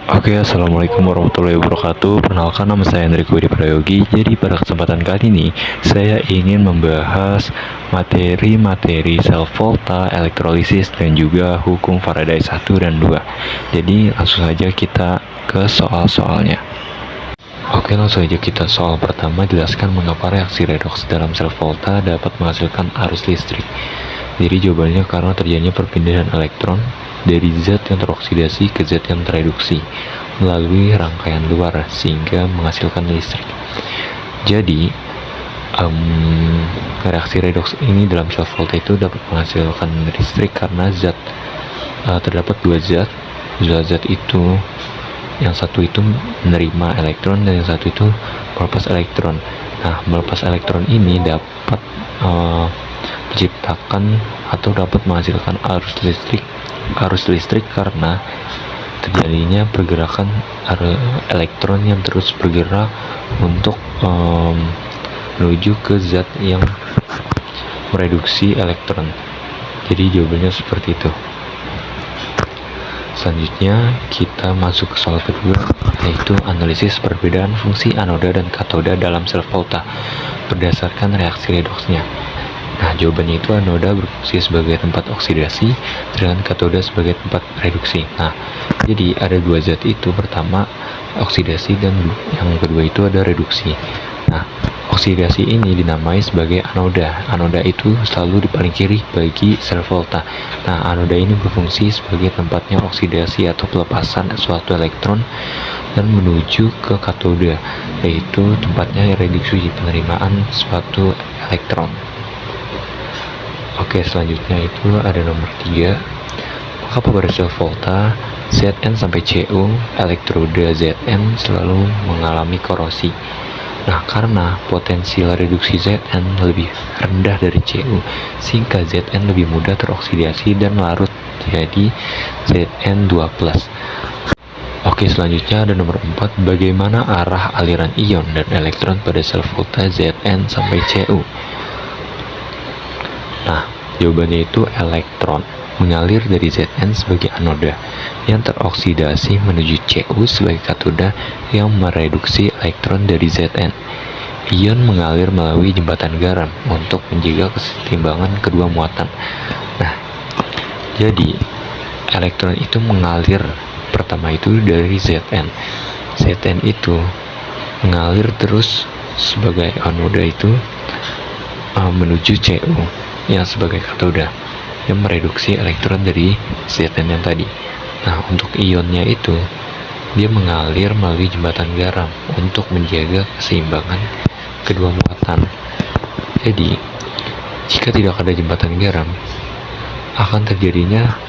Assalamualaikum warahmatullahi wabarakatuh. Perkenalkan, nama saya Hendrik Widi Prayogi. Jadi pada kesempatan kali ini saya ingin membahas materi-materi sel volta, elektrolisis, dan juga hukum Faraday 1 dan 2. Jadi langsung saja kita ke soal-soalnya. Langsung saja kita soal pertama. Jelaskan mengapa reaksi redoks dalam sel volta dapat menghasilkan arus listrik. Jadi jawabannya karena terjadinya perpindahan elektron dari zat yang teroksidasi ke zat yang tereduksi melalui rangkaian luar sehingga menghasilkan listrik. Jadi reaksi redoks ini dalam sel volta itu dapat menghasilkan listrik karena terdapat dua zat. Zat itu, yang satu itu menerima elektron dan yang satu itu melepas elektron. Nah, melepas elektron ini dapat menciptakan atau dapat menghasilkan arus listrik karena terjadinya pergerakan elektron yang terus bergerak untuk menuju ke zat yang mereduksi elektron. Jadi jawabannya seperti itu. Selanjutnya kita masuk ke soal kedua, yaitu analisis perbedaan fungsi anoda dan katoda dalam sel volta berdasarkan reaksi redoksnya. Nah, jawabannya itu anoda berfungsi sebagai tempat oksidasi dan katoda sebagai tempat reduksi. Nah, jadi ada dua zat itu, pertama oksidasi dan yang kedua itu ada reduksi. Nah, oksidasi ini dinamai sebagai anoda. Anoda itu selalu di paling kiri bagi sel volta. Nah, anoda ini berfungsi sebagai tempatnya oksidasi atau pelepasan suatu elektron dan menuju ke katoda, yaitu tempatnya reduksi, penerimaan suatu elektron. Selanjutnya itu ada nomor 3. Maka pada sel volta Zn sampai Cu, elektroda Zn selalu mengalami korosi. Nah, karena potensial reduksi Zn lebih rendah dari Cu, sehingga Zn lebih mudah teroksidasi dan larut jadi Zn2+. Selanjutnya ada nomor 4. Bagaimana arah aliran ion dan elektron pada sel volta Zn sampai Cu? Nah, jawabannya itu elektron mengalir dari Zn sebagai anoda yang teroksidasi menuju Cu sebagai katoda yang mereduksi elektron dari Zn. Ion mengalir melalui jembatan garam untuk menjaga keseimbangan kedua muatan. Nah, jadi elektron itu mengalir pertama itu dari Zn. Zn itu mengalir terus sebagai anoda itu menuju Cu yang sebagai katoda yang mereduksi elektron dari Zn yang tadi. Nah, untuk ionnya itu dia mengalir melalui jembatan garam untuk menjaga keseimbangan kedua muatan. Jadi, jika tidak ada jembatan garam, akan terjadinya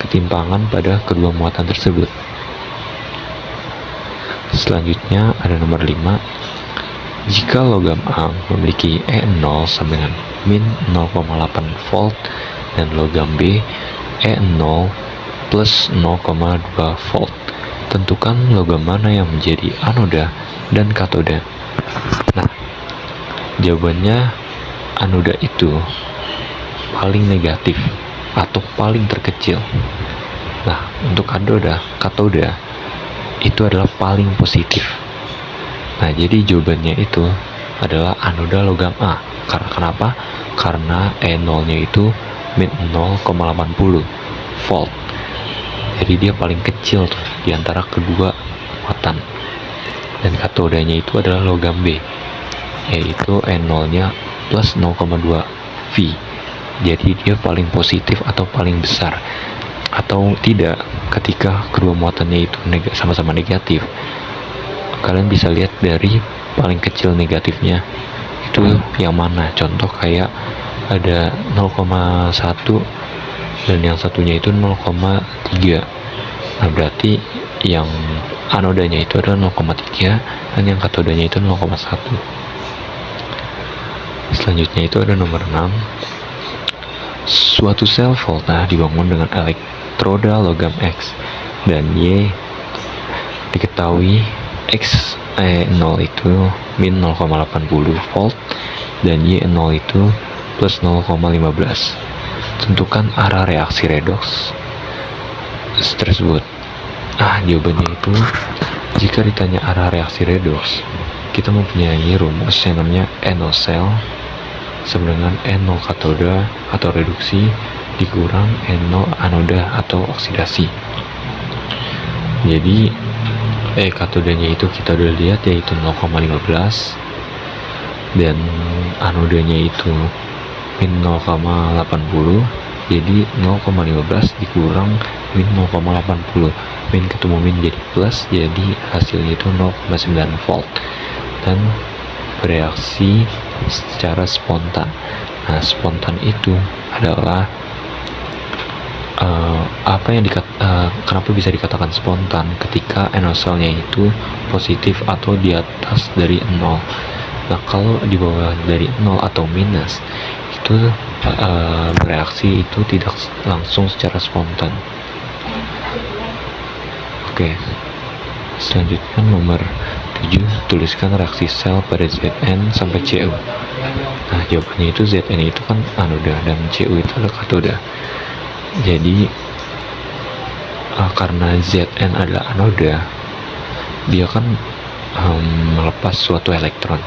ketimpangan pada kedua muatan tersebut. Selanjutnya ada nomor 5. Jika logam A memiliki E0 sama dengan min 0,8 volt dan logam B E0 plus 0,2 volt, tentukan logam mana yang menjadi anoda dan katoda. Nah, jawabannya anoda itu paling negatif atau paling terkecil. Nah, untuk katoda itu adalah paling positif. Nah, jadi jawabannya itu adalah anoda logam A. Karena kenapa? Karena E0-nya itu min 0,80 volt. Jadi dia paling kecil tuh di antara kedua muatan. Dan katodanya itu adalah logam B, yaitu E0-nya plus 0,2 V. Jadi dia paling positif atau paling besar. Atau tidak, ketika kedua muatannya itu sama-sama negatif, kalian bisa lihat dari paling kecil negatifnya itu yang mana. Contoh kayak ada 0,1 dan yang satunya itu 0,3. Nah, berarti yang anodanya itu adalah 0,3 dan yang katodanya itu 0,1. Selanjutnya itu ada nomor 6. Suatu sel volta dibangun dengan elektroda logam X dan Y. Diketahui X E0 itu min 0,80 volt dan Y0 itu plus 0,15. Tentukan arah reaksi redoks tersebut. Jawabannya itu, jika ditanya arah reaksi redoks, kita mempunyai rumus yang namanya NO cell sama dengan NO katoda atau reduksi dikurang NO anoda atau oksidasi. Jadi katodanya itu kita udah lihat yaitu 0,15 dan anodanya itu min 0,80. Jadi 0,15 dikurang min 0,80, min ketemu min jadi plus, jadi hasilnya itu 0,9 volt dan bereaksi secara spontan. Spontan itu adalah kenapa bisa dikatakan spontan ketika NO cell-nya itu positif atau di atas dari 0. Kalau di bawah dari 0 atau minus itu bereaksi itu tidak langsung secara spontan. Selanjutnya nomor 7, tuliskan reaksi sel pada Zn sampai Cu. Jawabannya itu Zn itu kan anoda dan Cu itu adalah katoda. Jadi karena Zn adalah anoda, dia kan melepas suatu elektron.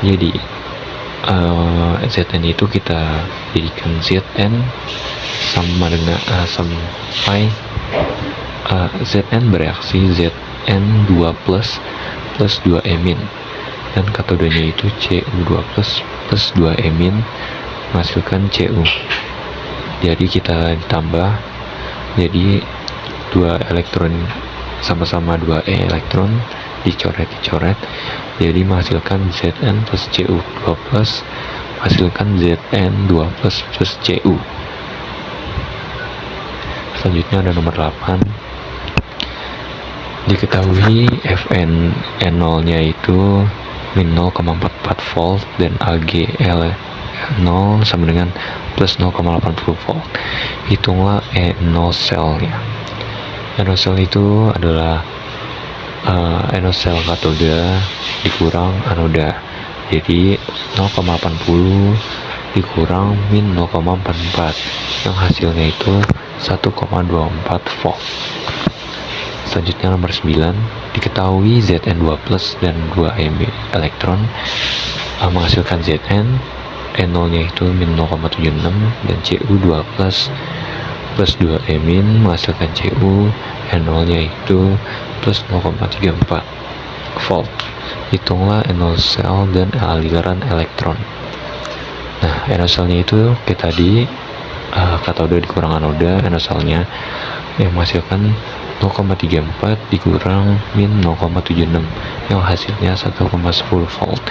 Jadi Zn itu kita jadikan Zn sama dengan sampai Zn bereaksi Zn2 plus 2 emin dan katodanya itu Cu2 plus 2 emin menghasilkan Cu. Jadi kita ditambah, jadi 2 elektron sama-sama 2 elektron dicoret, jadi menghasilkan Zn plus Cu2 plus menghasilkan Zn2 plus Cu. Selanjutnya ada nomor 8, diketahui Fn N0 nya itu min 0,44 volt dan Ag L0 sama dengan plus 0,80 volt. Hitunglah NO cell-nya. NO cell itu adalah NO cell katoda dikurang anoda. Jadi 0,80 dikurang min 0,44 yang hasilnya itu 1,24 volt. Selanjutnya nomor 9, diketahui Zn2 plus dan 2 elektron menghasilkan Zn, NO nya itu min 0,76 dan Cu2 plus 2 emin menghasilkan Cu, NO nya itu plus 0,34 volt. Hitunglah NO cell dan aliran elektron. NO cell nya itu kayak tadi, katoda dikurang anoda, NO cell nya yang menghasilkan 0,34 dikurang min 0,76 yang hasilnya 1,10 volt.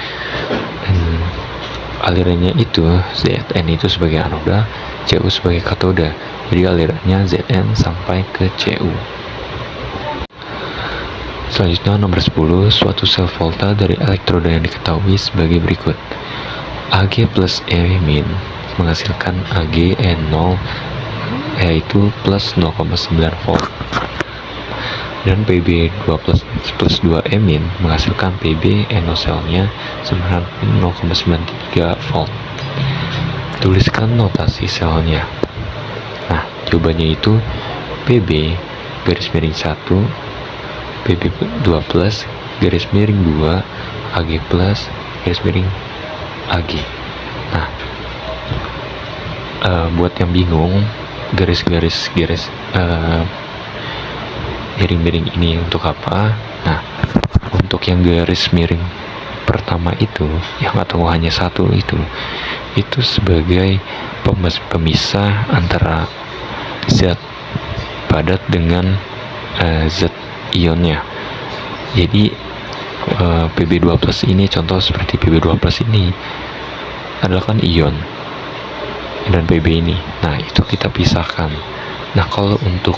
Dan alirannya itu Zn itu sebagai anoda, Cu sebagai katoda. Jadi alirannya Zn sampai ke Cu. Selanjutnya nomor 10, suatu sel volta dari elektroda yang diketahui sebagai berikut. Ag plus E min menghasilkan Ag N0 yaitu plus 0,9 volt. Dan Pb2 plus 2 emin menghasilkan Pb NO cell-nya 0,93 volt. Tuliskan notasi selnya. Jawabannya itu Pb garis miring 1, Pb2 plus garis miring 2, Ag plus garis miring Ag. Buat yang bingung garis-garis miring-miring ini untuk apa? Untuk yang garis miring pertama itu, yang atau hanya satu itu sebagai pemisah antara zat padat dengan zat ionnya. Jadi Pb2 plus ini, contoh seperti Pb2 plus ini adalah kan ion, dan Pb ini, itu kita pisahkan. Kalau untuk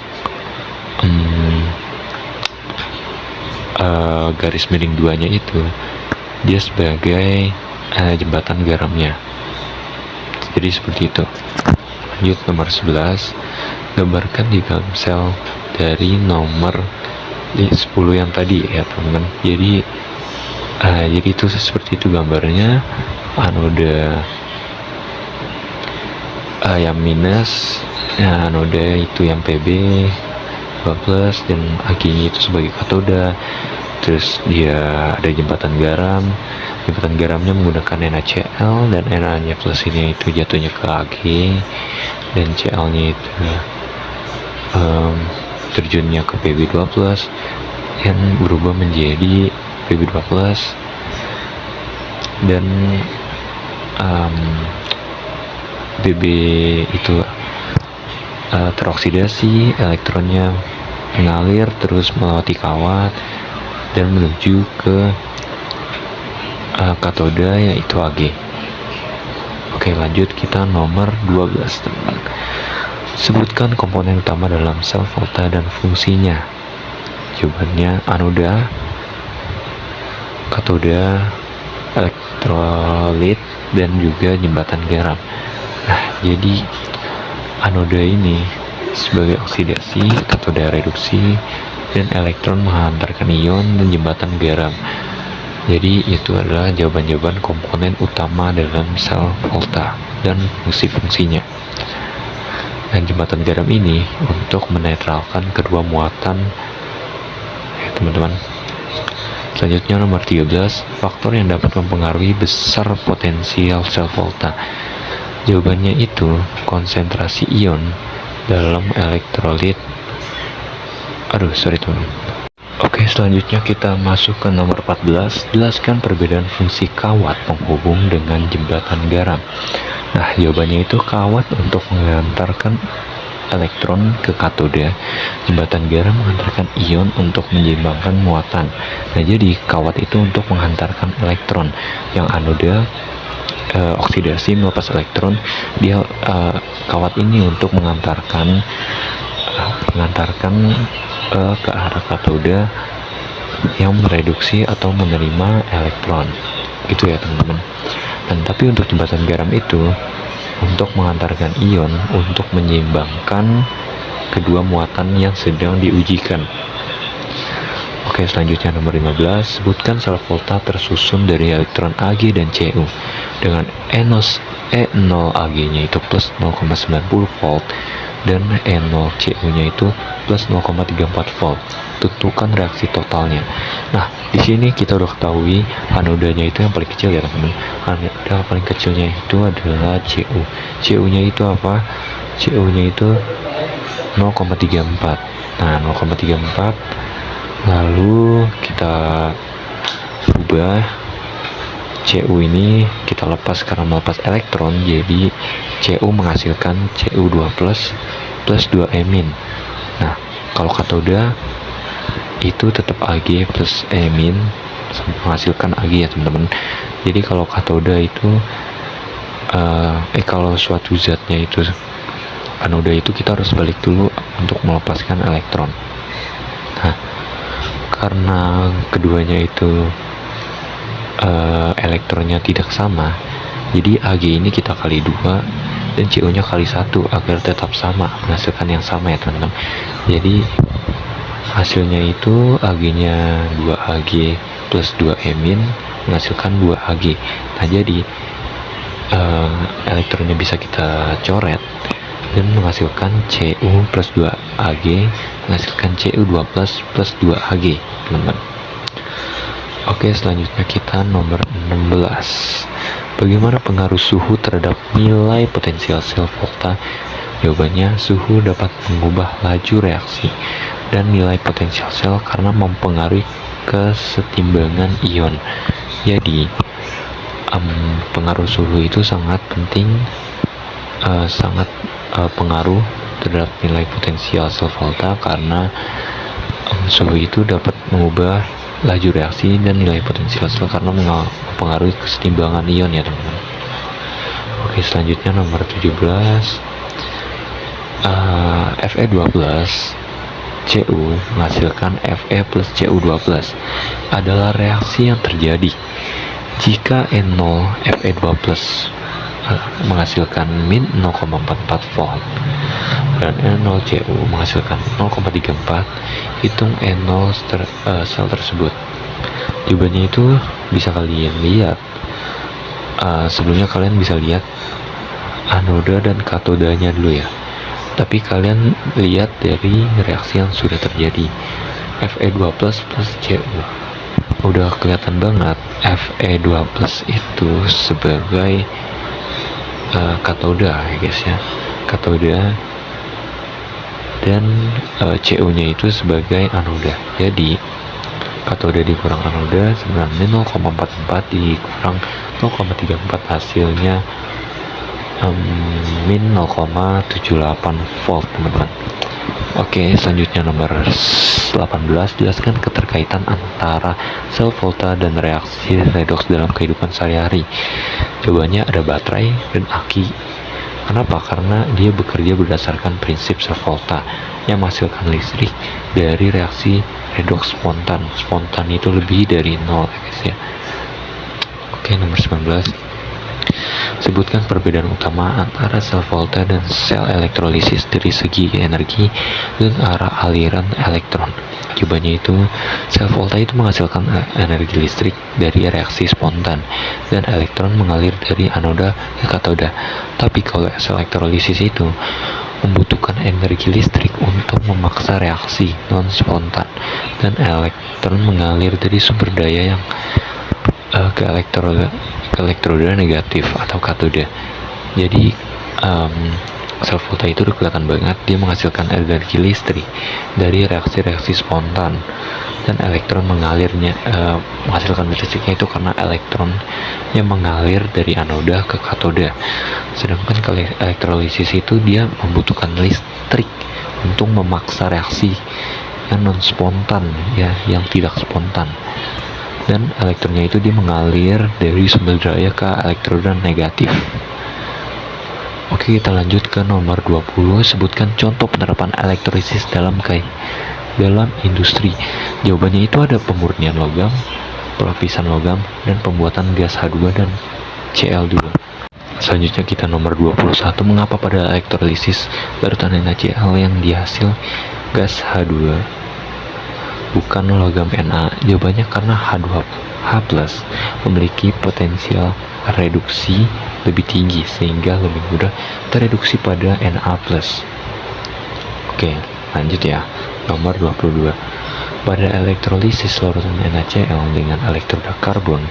garis miring 2 nya itu dia sebagai jembatan garamnya. Jadi seperti itu. Lanjut nomor 11, gambarkan diagram sel dari nomor 10 yang tadi ya teman-teman. Jadi itu seperti itu gambarnya. Anoda yang minus, anoda itu yang Pb, 2+ dan Ag-nya itu sebagai katoda. Terus dia ada jembatan garam. Jembatan garamnya menggunakan NaCl, dan Na-nya plus ini itu jatuhnya ke Ag, dan Cl-nya itu terjunnya ke Pb2+ yang berubah menjadi Pb2+, dan Bb itu teroksidasi, elektronnya mengalir terus melewati kawat dan menuju ke katoda, yaitu Ag. Oke, lanjut, kita nomor 12, teman. Sebutkan komponen utama dalam sel volta dan fungsinya. Jawabannya anoda, katoda, elektrolit, dan juga jembatan garam. Nah, jadi anoda ini sebagai oksidasi, katoda reduksi, dan elektron menghantarkan ion, dan jembatan garam. Jadi itu adalah jawaban-jawaban komponen utama dalam sel volta dan fungsi-fungsinya. Dan jembatan garam ini untuk menetralkan kedua muatan, ya teman-teman. Selanjutnya nomor 13, faktor yang dapat mempengaruhi besar potensial sel volta. Jawabannya itu konsentrasi ion dalam elektrolit. Teman. Oke, selanjutnya kita masuk ke nomor 14. Jelaskan perbedaan fungsi kawat penghubung dengan jembatan garam. Nah, jawabannya itu kawat untuk mengantarkan elektron ke katoda, jembatan garam mengantarkan ion untuk menyeimbangkan muatan. Nah, jadi kawat itu untuk menghantarkan elektron, yang anoda oksidasi melepas elektron. Dia kawat ini untuk mengantarkan ke arah katoda yang mereduksi atau menerima elektron, gitu ya teman-teman. Dan tapi untuk jembatan garam itu untuk mengantarkan ion untuk menyeimbangkan kedua muatan yang sedang diujikan. Oke, selanjutnya nomor 15, sebutkan sel volta tersusun dari elektron Ag dan Cu dengan E0 Ag-nya itu plus 0,90 volt dan E0 Cu-nya itu plus 0,34 volt. Tentukan reaksi totalnya. Nah, di sini kita udah ketahui anodanya itu yang paling kecil ya teman-teman. Anoda paling kecilnya itu adalah Cu. Cu-nya itu apa? Cu-nya itu 0,34. Nah, 0,34. Lalu kita ubah Cu ini, kita lepas karena melepas elektron, jadi Cu menghasilkan Cu2+ plus 2E-. Nah, kalau katoda itu tetap Ag plus E- menghasilkan Ag ya teman-teman. Jadi kalau katoda itu kalau suatu zatnya itu anoda itu kita harus balik dulu untuk melepaskan elektron. Nah, karena keduanya itu elektronnya tidak sama, jadi Ag ini kita kali 2 dan Cu nya kali 1 agar tetap sama, menghasilkan yang sama ya teman-teman. Jadi hasilnya itu Ag nya 2Ag plus 2E- menghasilkan 2Ag. Nah, jadi elektronnya bisa kita coret dan menghasilkan Cu plus 2Ag menghasilkan Cu2+ plus 2Ag, teman-teman. Oke, selanjutnya kita nomor 16. Bagaimana pengaruh suhu terhadap nilai potensial sel volta? Jawabannya, suhu dapat mengubah laju reaksi dan nilai potensial sel karena mempengaruhi kesetimbangan ion. Jadi, pengaruh suhu itu sangat penting, sangat pengaruh terhadap nilai potensial sel volta karena suhu itu dapat mengubah laju reaksi dan nilai potensial sel karena mempengaruhi kesetimbangan ion ya teman-teman. Oke, selanjutnya nomor 17. Fe12 Cu menghasilkan Fe plus Cu2+ adalah reaksi yang terjadi jika N0 Fe2+ menghasilkan min 0,44 volt dan N0 Cu menghasilkan 0,34. Hitung N0 sel tersebut. Jawabannya itu bisa kalian lihat. Sebelumnya kalian bisa lihat anoda dan katodanya dulu ya. Tapi kalian lihat dari reaksi yang sudah terjadi. Fe2 plus Cu. Udah kelihatan banget Fe2 plus itu sebagai katoda ya guys ya. Katoda, dan Cu-nya itu sebagai anoda. Jadi katoda dikurang anoda sebenarnya 0,44 dikurang 0,34, hasilnya min 0,78 volt teman-teman. Oke, selanjutnya nomor 18, jelaskan keterkaitan antara sel volta dan reaksi redoks dalam kehidupan sehari-hari. Jawabannya ada baterai dan aki. Kenapa? Karena dia bekerja berdasarkan prinsip sel volta yang menghasilkan listrik dari reaksi redoks spontan. Spontan itu lebih dari 0 ya guys ya. Oke, nomor 19. Sebutkan perbedaan utama antara sel volta dan sel elektrolisis dari segi energi dan arah aliran elektron. Jawabannya itu, sel volta itu menghasilkan energi listrik dari reaksi spontan dan elektron mengalir dari anoda ke katoda. Tapi kalau sel elektrolisis itu membutuhkan energi listrik untuk memaksa reaksi non spontan dan elektron mengalir dari sumber daya yang ke elektroda negatif atau katoda. Jadi sel volta itu udah kelihatan banget dia menghasilkan energi listrik dari reaksi-reaksi spontan, dan elektron mengalirnya menghasilkan listriknya itu karena elektron yang mengalir dari anoda ke katoda. Sedangkan kalau elektrolisis itu dia membutuhkan listrik untuk memaksa reaksi yang non spontan ya, yang tidak spontan, dan elektronnya itu dia mengalir dari sumber daya ke elektroda negatif. Oke, kita lanjut ke nomor 20. Sebutkan contoh penerapan elektrolisis dalam industri. Jawabannya itu ada pemurnian logam, pelapisan logam, dan pembuatan gas H2 dan Cl2. Selanjutnya kita nomor 21. Mengapa pada elektrolisis larutan NaCl yang dihasil gas H2 bukan logam Na? Jawabannya karena H2H+ memiliki potensial reduksi lebih tinggi sehingga lebih mudah tereduksi pada Na+. Oke, lanjut ya. Nomor 22. Pada elektrolisis larutan NaCl dengan elektroda karbon,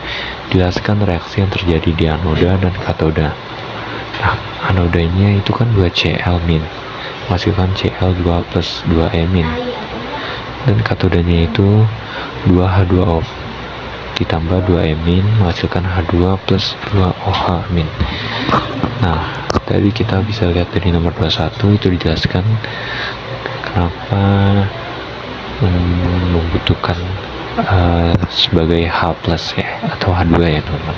jelaskan reaksi yang terjadi di anoda dan katoda. Nah, anodanya itu kan 2Cl- menghasilkan Cl2 plus 2E-, dan katodanya itu 2H2O ditambah 2E- menghasilkan H2 plus 2OH-. Nah, tadi kita bisa lihat dari nomor 21 itu dijelaskan kenapa membutuhkan sebagai H+ ya, atau H2 ya teman-teman.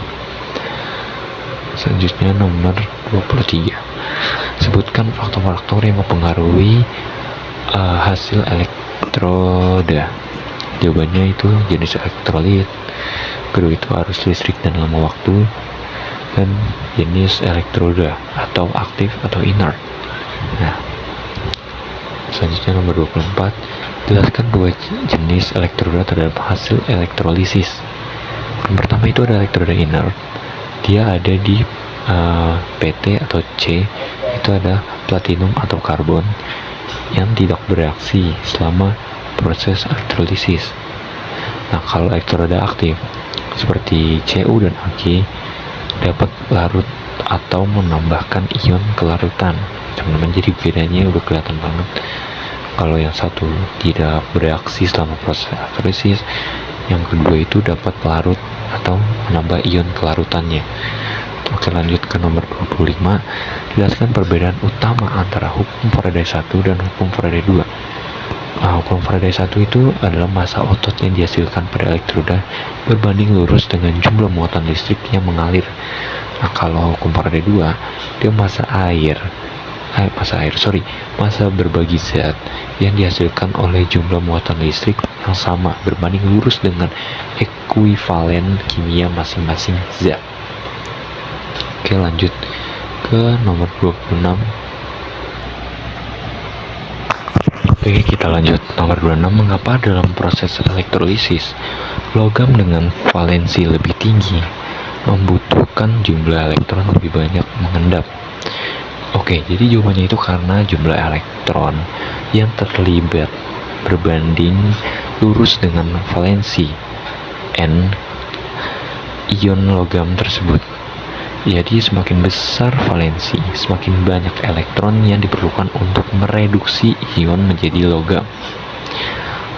Selanjutnya nomor 23. Sebutkan faktor-faktor yang mempengaruhi hasil elektroda. Jawabannya itu jenis elektrolit, kedua itu arus listrik dan lama waktu, dan jenis elektroda atau aktif atau inert. Nah, selanjutnya nomor 24. Jelaskan dua jenis elektroda terhadap hasil elektrolisis. Yang pertama itu ada elektroda inert. Dia ada di PT atau C, itu ada platinum atau karbon yang tidak bereaksi selama proses elektrolisis. Nah, kalau elektroda aktif seperti Cu dan Ag dapat larut atau menambahkan ion kelarutan. Teman-teman, jadi bedanya udah kelihatan banget. Kalau yang satu tidak bereaksi selama proses elektrolisis, yang kedua itu dapat larut atau menambah ion kelarutannya. Oke, lanjut ke nomor 25. Jelaskan perbedaan utama antara hukum Faraday 1 dan hukum Faraday 2. Hukum Faraday 1 itu adalah massa otot yang dihasilkan pada elektroda berbanding lurus dengan jumlah muatan listrik yang mengalir. Nah, kalau hukum Faraday 2, dia massa berbagi zat yang dihasilkan oleh jumlah muatan listrik yang sama berbanding lurus dengan ekuivalen kimia masing-masing zat. Oke, lanjut ke nomor 26. Oke, kita lanjut. Nomor 26. Mengapa dalam proses elektrolisis logam dengan valensi lebih tinggi membutuhkan jumlah elektron lebih banyak mengendap? Oke, jadi jawabannya itu karena jumlah elektron yang terlibat berbanding lurus dengan valensi N ion logam tersebut. Jadi semakin besar valensi, semakin banyak elektron yang diperlukan untuk mereduksi ion menjadi logam.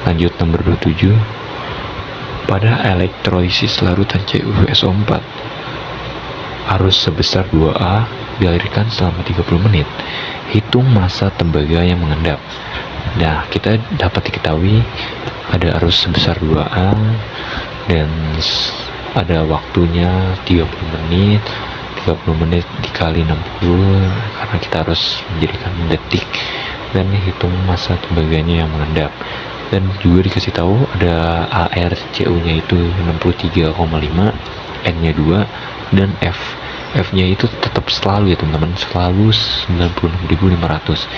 Lanjut nomor 27. Pada elektrolisis larutan CuSO4, arus sebesar 2A dialirkan selama 30 menit. Hitung massa tembaga yang mengendap. Nah, kita dapat diketahui ada arus sebesar 2A dan ada waktunya 30 menit. 30 menit dikali 60 karena kita harus menjadikan detik, dan hitung massa tembaganya yang mengendap. Dan juga dikasih tahu ada ARCU nya itu 63,5, N nya 2, dan F nya itu tetap selalu ya teman-teman, selalu 96.500.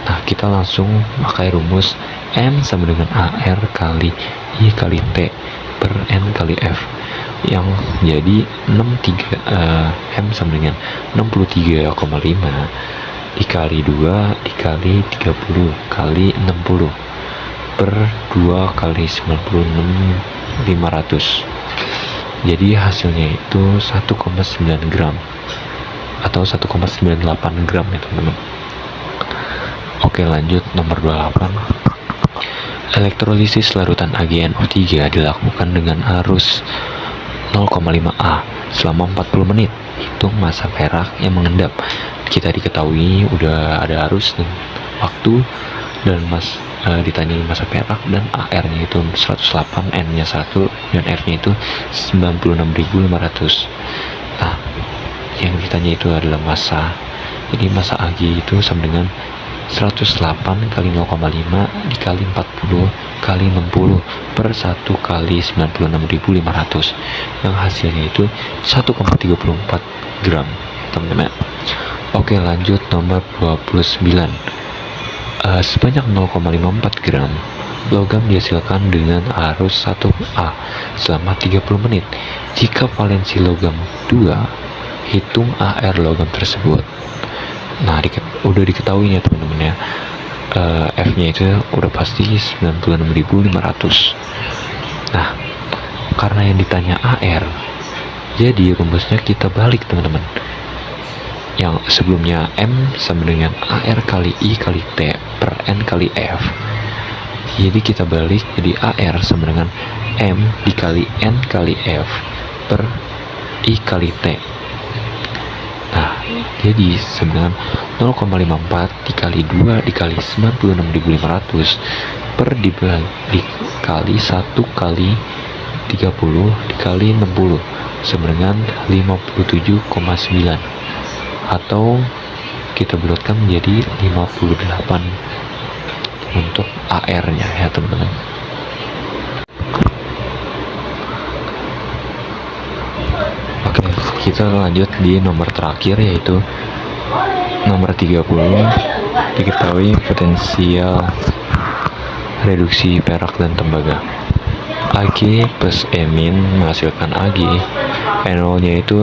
Nah, kita langsung pakai rumus M sama dengan AR kali I kali T per N kali F, yang jadi M sama dengan 63,5 dikali 2 dikali 30 kali 60 per 2 kali 96.500. Jadi hasilnya itu 1,9 gram atau 1,98 gram ya teman-teman. Oke, lanjut nomor 28. Elektrolisis larutan AgNO3 dilakukan dengan arus 0,5A selama 40 menit. Hitung massa perak yang mengendap. Kita diketahui udah ada arus dan waktu, dan ditanyai massa perak, dan AR-nya itu 108, N-nya 1, dan F-nya itu 96.500. Nah, yang ditanya itu adalah massa. Jadi massa Ag itu sama dengan 108 kali 0,5 dikali 40 kali 60 per 1 kali 96.500, yang hasilnya itu 1,34 gram teman-teman. Oke, lanjut nomor 29. Sebanyak 0,54 gram logam dihasilkan dengan arus 1A selama 30 menit. Jika valensi logam 2, hitung AR logam tersebut. Nah, udah diketahui ya teman-teman ya, F-nya itu udah pasti 96.500. Nah, karena yang ditanya AR, jadi rumusnya kita balik teman-teman. Yang sebelumnya M sama dengan AR kali I kali T per N kali F. Jadi kita balik jadi AR sama dengan M dikali N kali F per I kali T. Nah, jadi sebenarnya 0,54 dikali 2 dikali 96.500 per dikali 1 kali 30 dikali 60 sebenarnya 57,9, atau kita bulatkan menjadi 58 untuk AR-nya ya teman-teman. Oke, kita lanjut di nomor terakhir, yaitu nomor 30. Diketahui potensial reduksi perak dan tembaga. Ag plus E min menghasilkan Ag, NO nya itu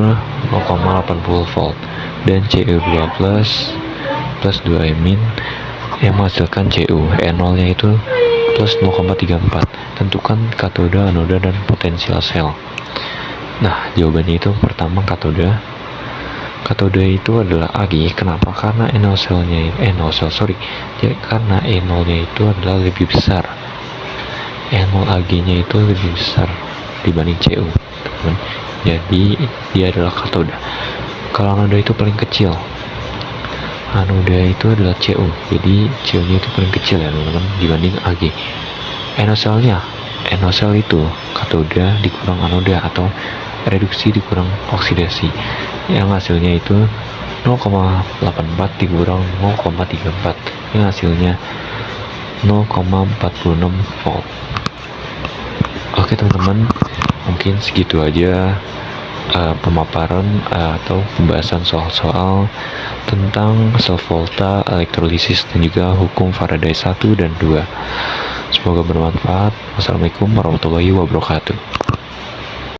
0,80 volt, dan Cu2 plus 2 E min yang menghasilkan Cu, NO nya itu plus 0,34. Tentukan katoda, anoda, dan potensial sel. Nah, jawabannya itu pertama katoda. Katoda itu adalah Ag. Kenapa? Karena karena NO nya itu adalah lebih besar. NO Ag-nya itu lebih besar dibanding Cu, teman. Jadi dia adalah katoda. Kalau anoda itu paling kecil. Anoda itu adalah Cu. Jadi Cu-nya itu paling kecil ya teman-teman dibanding Ag. NO sel itu katoda dikurang anoda atau reduksi dikurang oksidasi, yang hasilnya itu 0,84 dikurang 0,34, yang hasilnya 0,46 volt. Oke teman-teman, mungkin segitu aja pemaparan atau pembahasan soal-soal tentang sel volta, elektrolisis, dan juga hukum Faraday 1 dan 2. Semoga bermanfaat. Wassalamualaikum warahmatullahi wabarakatuh.